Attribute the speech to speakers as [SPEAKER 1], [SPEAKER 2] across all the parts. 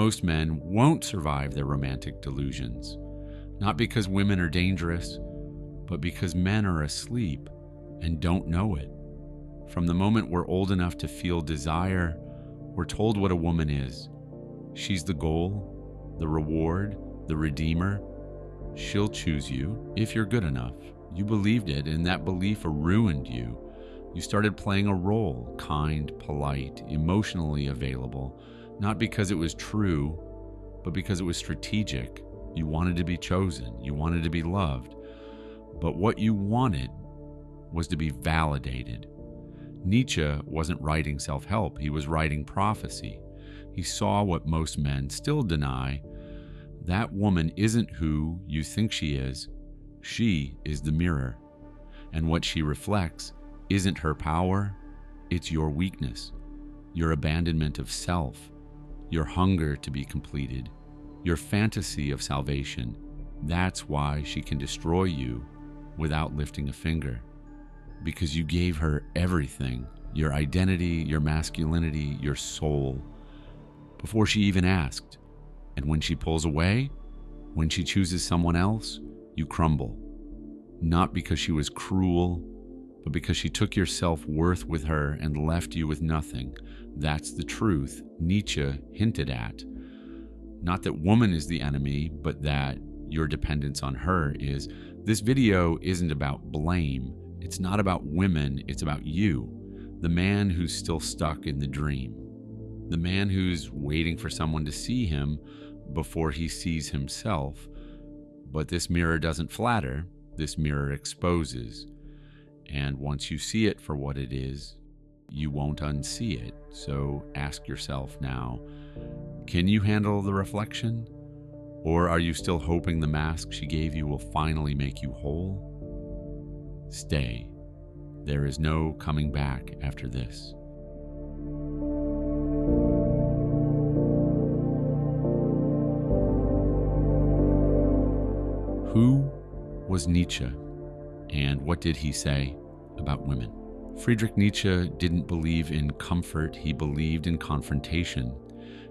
[SPEAKER 1] most men won't survive their romantic delusions, not because women are dangerous, but because men are asleep and don't know it. From the moment we're old enough to feel desire, we're told what a woman is. She's the goal, the reward, the redeemer. She'll choose you if you're good enough. You believed it, and that belief ruined you. You started playing a role, kind, polite, emotionally available, not because it was true, but because it was strategic. You wanted to be chosen. You wanted to be loved. But what you wanted was to be validated. Nietzsche wasn't writing self-help. He was writing prophecy. He saw what most men still deny. That woman isn't who you think she is. She is the mirror. And what she reflects isn't her power. It's your weakness, your abandonment of self, your hunger to be completed, your fantasy of salvation. That's why she can destroy you without lifting a finger. Because you gave her everything, your identity, your masculinity, your soul, before she even asked. And when she pulls away, when she chooses someone else, you crumble. Not because she was cruel, but because she took your self-worth with her and left you with nothing. That's the truth Nietzsche hinted at. Not that woman is the enemy, but that your dependence on her is. This video isn't about blame. It's not about women, it's about you, the man who's still stuck in the dream, the man who's waiting for someone to see him before he sees himself. But this mirror doesn't flatter, this mirror exposes. And once you see it for what it is, you won't unsee it. So ask yourself now, can you handle the reflection? Or are you still hoping the mask she gave you will finally make you whole? Stay. There is no coming back after this. Who was Nietzsche, and what did he say about women? Friedrich Nietzsche didn't believe in comfort, he believed in confrontation.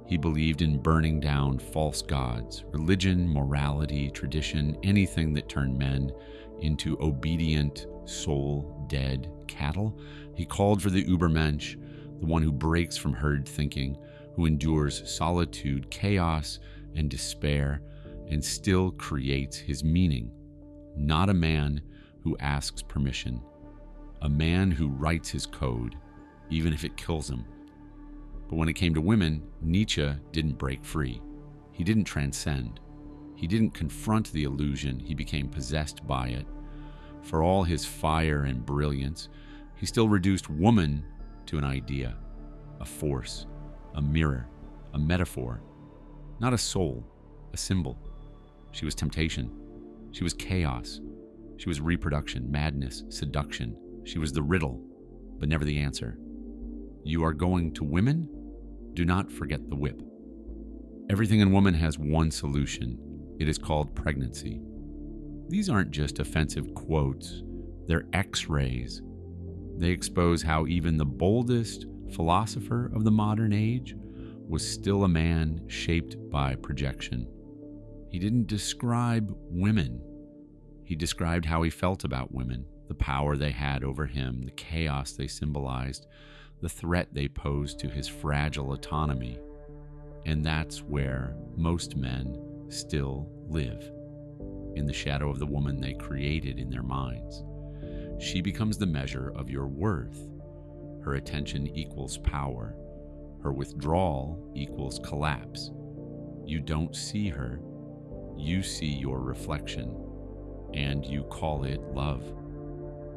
[SPEAKER 1] He believed in burning down false gods, religion, morality, tradition, anything that turned men into obedient, soul-dead cattle. He called for the Übermensch, the one who breaks from herd thinking, who endures solitude, chaos, and despair, and still creates his meaning. Not a man who asks permission. A man who writes his code, even if it kills him. But when it came to women, Nietzsche didn't break free. He didn't transcend. He didn't confront the illusion, he became possessed by it. For all his fire and brilliance, he still reduced woman to an idea, a force, a mirror, a metaphor, not a soul, a symbol. She was temptation. She was chaos. She was reproduction, madness, seduction. She was the riddle, but never the answer. You are going to women? Do not forget the whip. Everything in woman has one solution. It is called pregnancy. These aren't just offensive quotes. They're X-rays. They expose how even the boldest philosopher of the modern age was still a man shaped by projection. He didn't describe women. He described how he felt about women, the power they had over him, the chaos they symbolized, the threat they posed to his fragile autonomy. And that's where most men still live, in the shadow of the woman they created in their minds. She becomes the measure of your worth. Her attention equals power. Her withdrawal equals collapse. You don't see her. You see your reflection, and you call it love.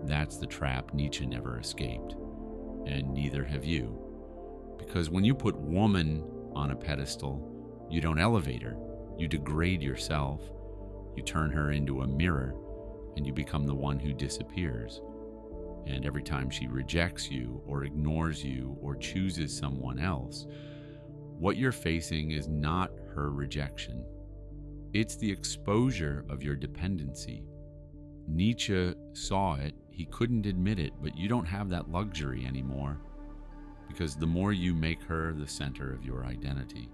[SPEAKER 1] That's the trap Nietzsche never escaped, and neither have you. Because when you put woman on a pedestal, you don't elevate her. You degrade yourself. You turn her into a mirror, and you become the one who disappears. And every time she rejects you or ignores you or chooses someone else, what you're facing is not her rejection. It's the exposure of your dependency. Nietzsche saw it. He couldn't admit it, but you don't have that luxury anymore, because the more you make her the center of your identity,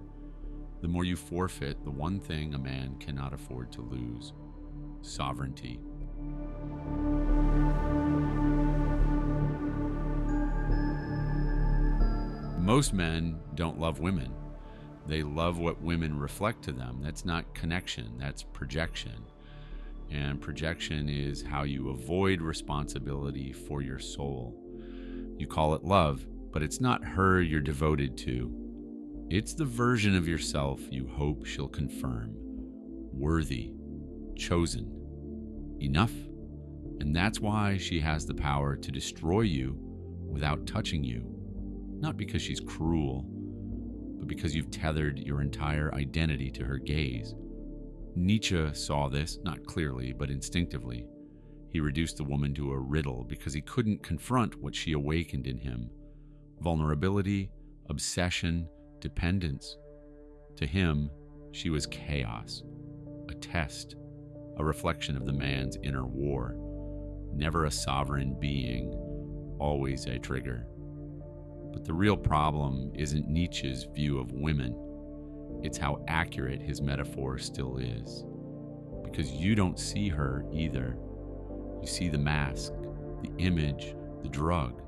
[SPEAKER 1] the more you forfeit the one thing a man cannot afford to lose: sovereignty. Most men don't love women. They love what women reflect to them. That's not connection, that's projection. And projection is how you avoid responsibility for your soul. You call it love, but it's not her you're devoted to. It's the version of yourself you hope she'll confirm. Worthy, chosen, enough. And that's why she has the power to destroy you without touching you. Not because she's cruel, but because you've tethered your entire identity to her gaze. Nietzsche saw this, not clearly, but instinctively. He reduced the woman to a riddle because he couldn't confront what she awakened in him: vulnerability, obsession, dependence. To him, she was chaos, a test, a reflection of the man's inner war. Never a sovereign being, always a trigger. But the real problem isn't Nietzsche's view of women. It's how accurate his metaphor still is. Because you don't see her either. You see the mask, the image, the drug.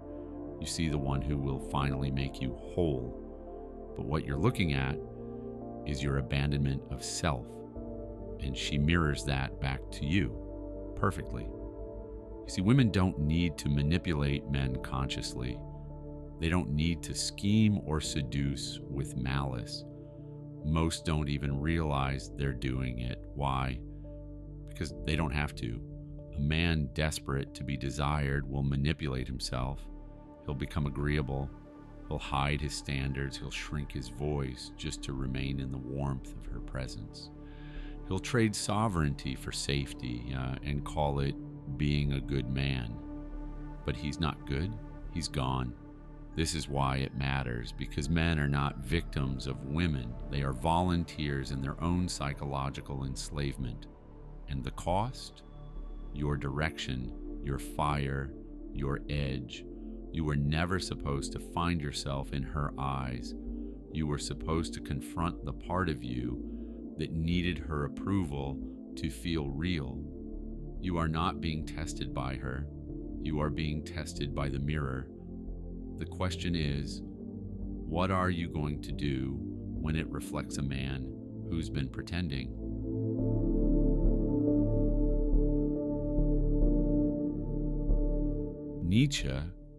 [SPEAKER 1] You see the one who will finally make you whole. But what you're looking at is your abandonment of self. And she mirrors that back to you perfectly. You see, women don't need to manipulate men consciously. They don't need to scheme or seduce with malice. Most don't even realize they're doing it. Why? Because they don't have to. A man desperate to be desired will manipulate himself. He'll become agreeable. He'll hide his standards. He'll shrink his voice just to remain in the warmth of her presence. He'll trade sovereignty for safety and call it being a good man. But he's not good. He's gone. This is why it matters, because men are not victims of women. They are volunteers in their own psychological enslavement. And the cost? Your direction, your fire, your edge. You were never supposed to find yourself in her eyes. You were supposed to confront the part of you that needed her approval to feel real. You are not being tested by her. You are being tested by the mirror. The question is, what are you going to do when it reflects a man who's been pretending? Nietzsche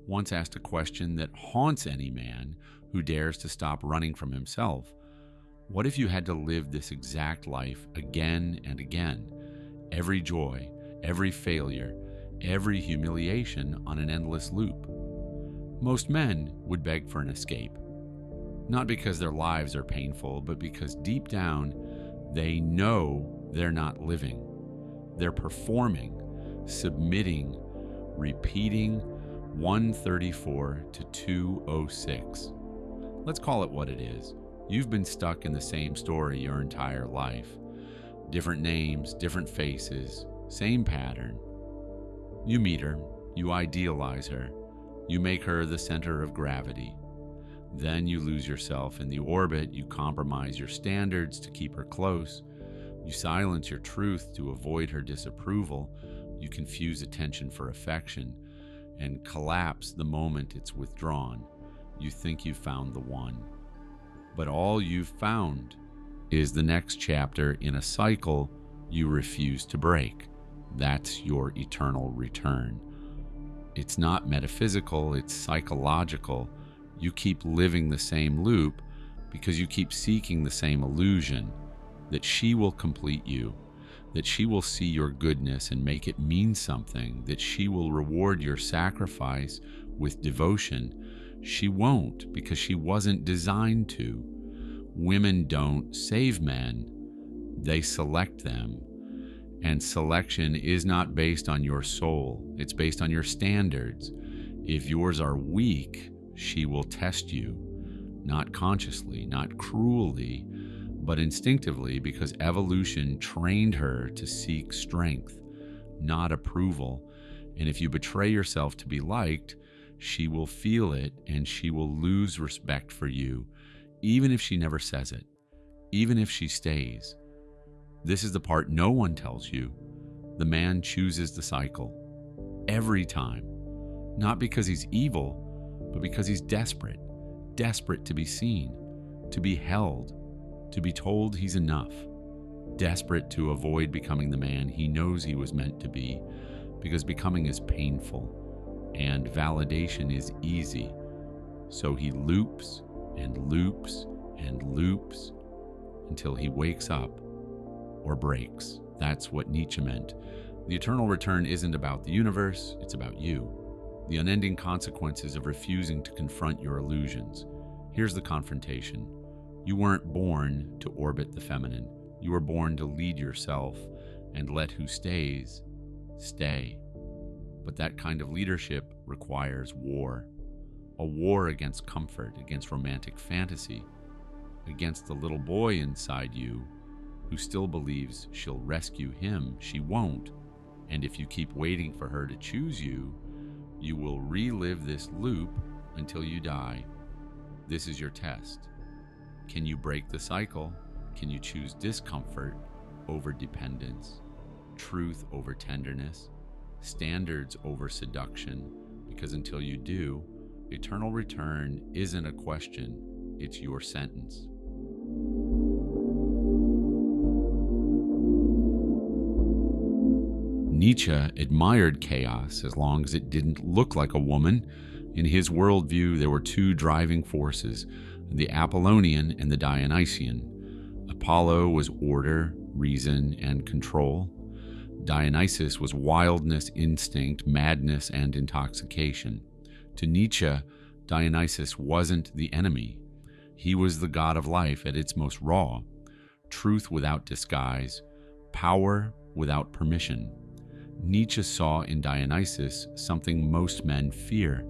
[SPEAKER 1] once asked a question that haunts any man who dares to stop running from himself. What if you had to live this exact life again and again? Every joy, every failure, every humiliation on an endless loop. Most men would beg for an escape. Not because their lives are painful, but because deep down, they know they're not living. They're performing, submitting, repeating 134 to 206. Let's call it what it is. You've been stuck in the same story your entire life. Different names, different faces, same pattern. You meet her, you idealize her, you make her the center of gravity. Then you lose yourself in the orbit, you compromise your standards to keep her close, you silence your truth to avoid her disapproval, you confuse attention for affection, and collapse the moment it's withdrawn. You think you've found the one. But all you've found is the next chapter in a cycle you refuse to break. That's your eternal return. It's not metaphysical, it's psychological. You keep living the same loop because you keep seeking the same illusion that she will complete you, that she will see your goodness and make it mean something, that she will reward your sacrifice with devotion. She won't, because she wasn't designed to. Women don't save men, they select them. And selection is not based on your soul, it's based on your standards. If yours are weak, she will test you, not consciously, not cruelly, but instinctively, because evolution trained her to seek strength, not approval. And if you betray yourself to be liked, she will feel it and she will lose respect for you, even if she never says it, even if she stays. This is the part no one tells you. The man chooses the cycle. Every time. Not because he's evil, but because he's desperate. Desperate to be seen, to be held, to be told he's enough. Desperate to avoid becoming the man he knows he was meant to be, because becoming is painful and validation is easy. So he loops and loops and loops until he wakes up or breaks. That's what Nietzsche meant. The eternal return isn't about the universe, it's about you. The unending consequences of refusing to confront your illusions. Here's the confrontation. You weren't born to orbit the feminine. You were born to lead yourself and let who stays, stay. But that kind of leadership requires war. A war against comfort, against romantic fantasy, against the little boy inside you who still believes she'll rescue him. She won't. And if you keep waiting for her to choose you, you will relive this loop until you die. This is your test. Can you break the cycle? Can you choose discomfort over dependence, truth over tenderness, standards over seduction? Because until you do, eternal return isn't a question, it's your sentence. Nietzsche admired chaos as long as it didn't look like a woman. In his worldview, there were two driving forces, the Apollonian and the Dionysian. Apollo was order, reason, and control. Dionysus was wildness, instinct, madness, and intoxication. To Nietzsche, Dionysus wasn't the enemy. He was the god of life at its most raw. Truth without disguise, power without permission. Nietzsche saw in Dionysus something most men fear,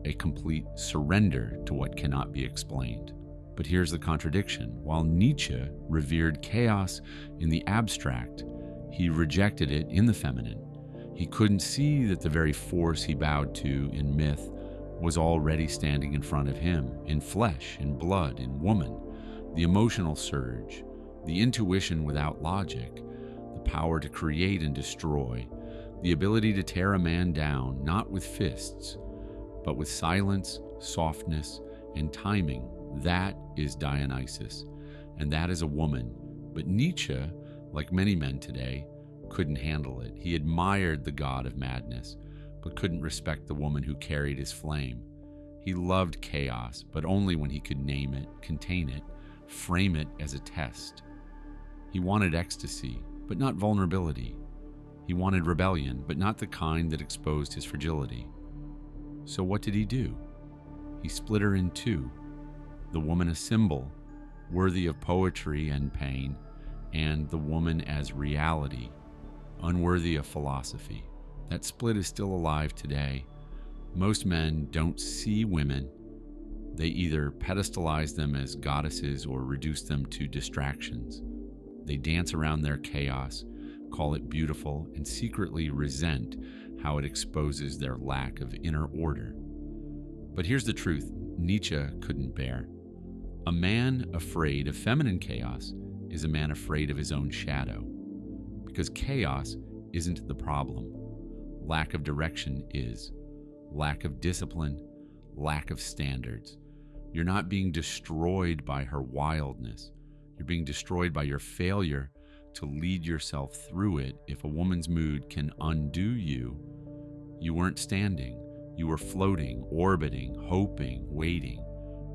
[SPEAKER 1] a complete surrender to what cannot be explained. But here's the contradiction. While Nietzsche revered chaos in the abstract, he rejected it in the feminine. He couldn't see that the very force he bowed to in myth was already standing in front of him, in flesh, in blood, in woman. The emotional surge, the intuition without logic, the power to create and destroy, the ability to tear a man down, not with fists, but with silence, softness, and timing. That is Dionysus, and that is a woman. But Nietzsche, like many men today, couldn't handle it. He admired the god of madness, but couldn't respect the woman who carried his flame. He loved chaos, but only when he could name it, contain it, frame it as a test. He wanted ecstasy, but not vulnerability. He wanted rebellion, but not the kind that exposed his fragility. So what did he do? He split her in two. The woman a symbol, worthy of poetry and pain, and the woman as reality, unworthy of philosophy. That split is still alive today. Most men don't see women. They either pedestalize them as goddesses or reduce them to distractions. They dance around their chaos, call it beautiful, and secretly resent how it exposes their lack of inner order. But here's the truth Nietzsche couldn't bear. A man afraid of feminine chaos is a man afraid of his own shadow. Because chaos isn't the problem. Lack of direction is. Lack of discipline, lack of standards. You're not being destroyed by her wildness. You're being destroyed by your failure to lead yourself through it. If a woman's mood can undo you, you weren't standing. You were floating, orbiting, hoping, waiting.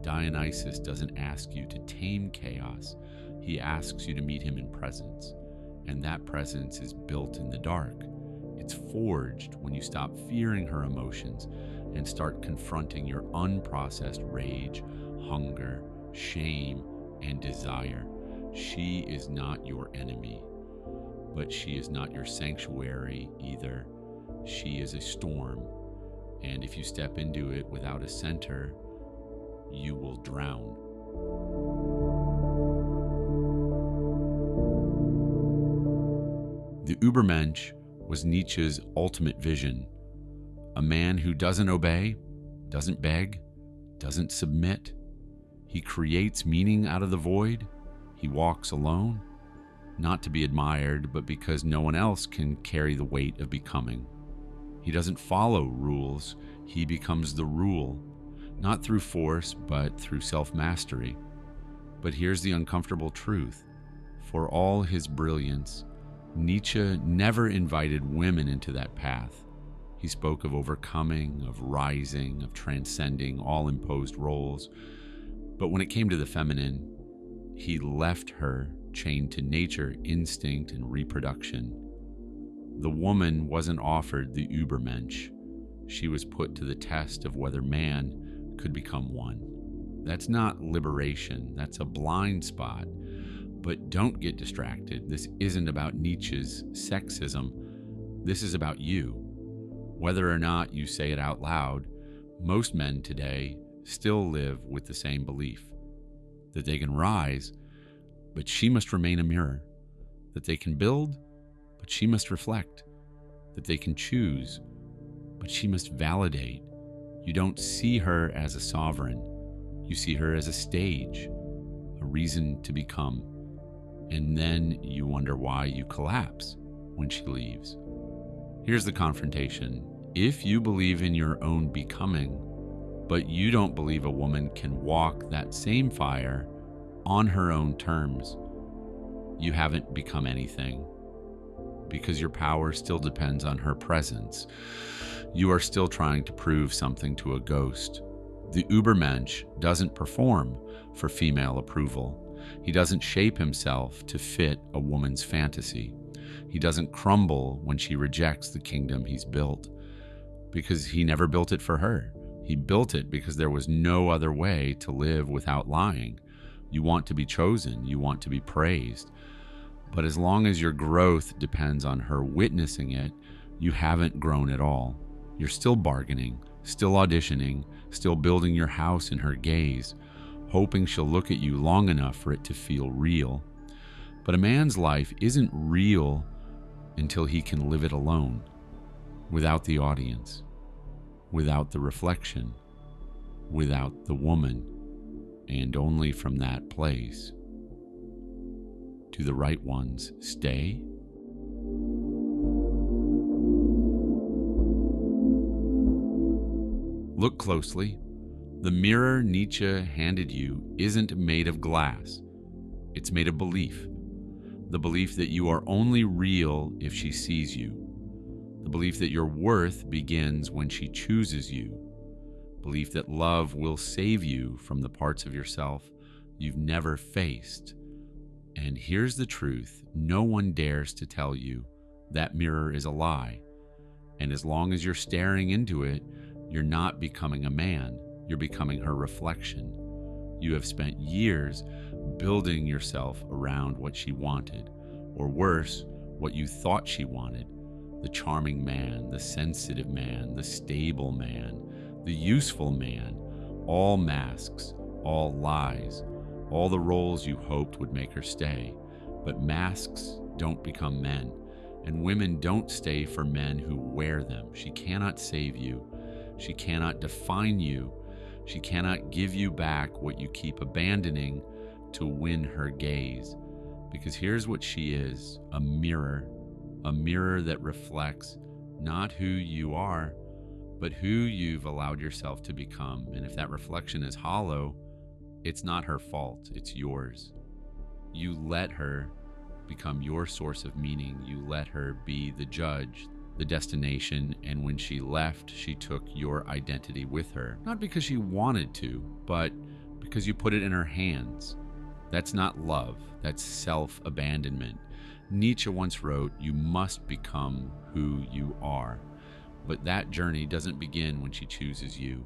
[SPEAKER 1] Dionysus doesn't ask you to tame chaos. He asks you to meet him in presence. And that presence is built in the dark. It's forged when you stop fearing her emotions and start confronting your unprocessed rage, hunger, shame, and desire. She is not your enemy, but she is not your sanctuary either. She is a storm, and if you step into it without a center, you will drown. The Übermensch was Nietzsche's ultimate vision. A man who doesn't obey, doesn't beg, doesn't submit. He creates meaning out of the void. He walks alone, not to be admired, but because no one else can carry the weight of becoming. He doesn't follow rules, he becomes the rule, not through force, but through self-mastery. But here's the uncomfortable truth. For all his brilliance, Nietzsche never invited women into that path. He spoke of overcoming, of rising, of transcending all imposed roles. But when it came to the feminine, he left her chained to nature, instinct, and reproduction. The woman wasn't offered the Übermensch. She was put to the test of whether man could become one. That's not liberation, that's a blind spot. But don't get distracted. This isn't about Nietzsche's sexism. This is about you. Whether or not you say it out loud, most men today still live with the same belief that they can rise, but she must remain a mirror, that they can build, but she must reflect, that they can choose, but she must validate. You don't see her as a sovereign. You see her as a stage, a reason to become. And then you wonder why you collapse when she leaves. Here's the confrontation. If you believe in your own becoming, but you don't believe a woman can walk that same fire on her own terms, you haven't become anything, because your power still depends on her presence. You are still trying to prove something to a ghost. The Übermensch doesn't perform for female approval. He doesn't shape himself to fit a woman's fantasy. He doesn't crumble when she rejects the kingdom he's built, because he never built it for her. He built it because there was no other way to live without lying. You want to be chosen, you want to be praised. But as long as your growth depends on her witnessing it, you haven't grown at all. You're still bargaining, still auditioning, still building your house in her gaze, hoping she'll look at you long enough for it to feel real. But a man's life isn't real until he can live it alone, without the audience, without the reflection, without the woman, and only from that place do the right ones stay. Look closely. The mirror Nietzsche handed you isn't made of glass. It's made of belief. The belief that you are only real if she sees you. The belief that your worth begins when she chooses you. Belief that love will save you from the parts of yourself you've never faced. And here's the truth. No one dares to tell you that mirror is a lie. And as long as you're staring into it, you're not becoming a man. You're becoming her reflection. You have spent years building yourself around what she wanted, or worse, what you thought she wanted. The charming man, the sensitive man, the stable man, the useful man, all masks, all lies, all the roles you hoped would make her stay. But masks don't become men, and women don't stay for men who wear them. She cannot save you. She cannot define you. She cannot give you back what you keep abandoning to win her gaze. Because here's what she is, a mirror that reflects not who you are, but who you've allowed yourself to become. And if that reflection is hollow, it's not her fault, it's yours. You let her become your source of meaning. You let her be the judge, the destination, and when she left, she took your identity with her. Not because she wanted to, but because you put it in her hands. That's not love, that's self-abandonment. Nietzsche once wrote, "You must become who you are." But that journey doesn't begin when she chooses you.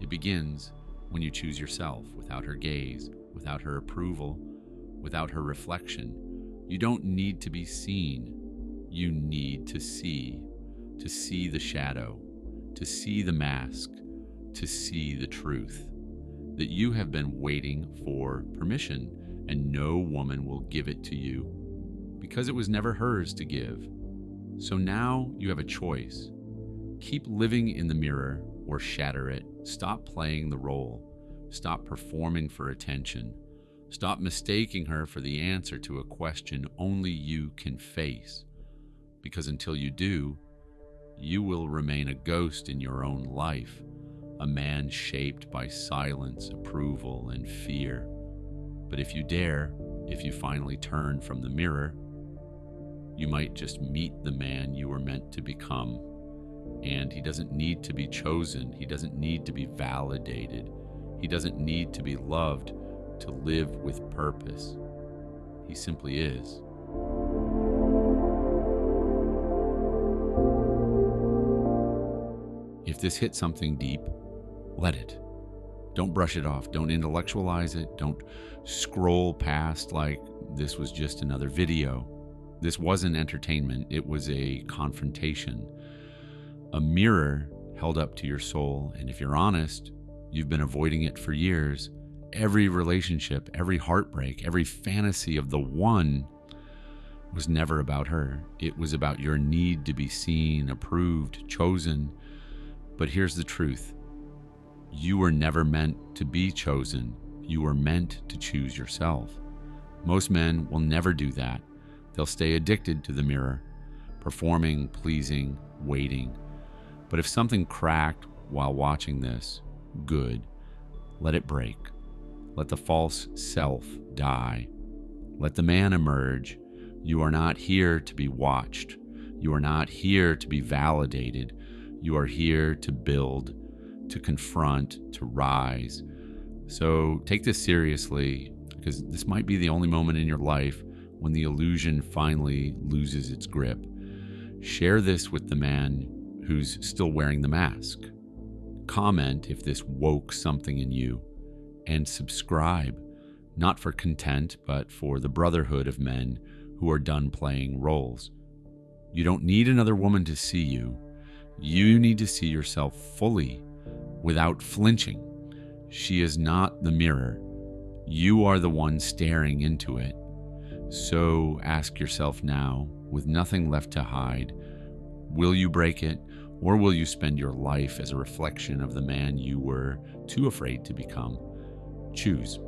[SPEAKER 1] It begins when you choose yourself, without her gaze, without her approval, without her reflection. You don't need to be seen. You need to see the shadow, to see the mask, to see the truth. That you have been waiting for permission, and no woman will give it to you, because it was never hers to give. So now you have a choice. Keep living in the mirror or shatter it. Stop playing the role. Stop performing for attention. Stop mistaking her for the answer to a question only you can face, because until you do, you will remain a ghost in your own life, a man shaped by silence, approval, and fear. But if you dare, if you finally turn from the mirror, you might just meet the man you were meant to become. And he doesn't need to be chosen. He doesn't need to be validated. He doesn't need to be loved to live with purpose. He simply is. If this hit something deep, let it. Don't brush it off. Don't intellectualize it. Don't scroll past like this was just another video. This wasn't entertainment. It was a confrontation. A mirror held up to your soul. And if you're honest, you've been avoiding it for years. Every relationship, every heartbreak, every fantasy of the one was never about her. It was about your need to be seen, approved, chosen. But here's the truth. You were never meant to be chosen. You were meant to choose yourself. Most men will never do that. They'll stay addicted to the mirror, performing, pleasing, waiting. But if something cracked while watching this, good. Let it break. Let the false self die. Let the man emerge. You are not here to be watched. You are not here to be validated. You are here to build, to confront, to rise. So take this seriously, because this might be the only moment in your life when the illusion finally loses its grip. Share this with the man who's still wearing the mask. Comment if this woke something in you, and subscribe, not for content, but for the brotherhood of men who are done playing roles. You don't need another woman to see you. You need to see yourself fully, without flinching. She is not the mirror. You are the one staring into it. So ask yourself now, with nothing left to hide, will you break it, or will you spend your life as a reflection of the man you were too afraid to become? Choose.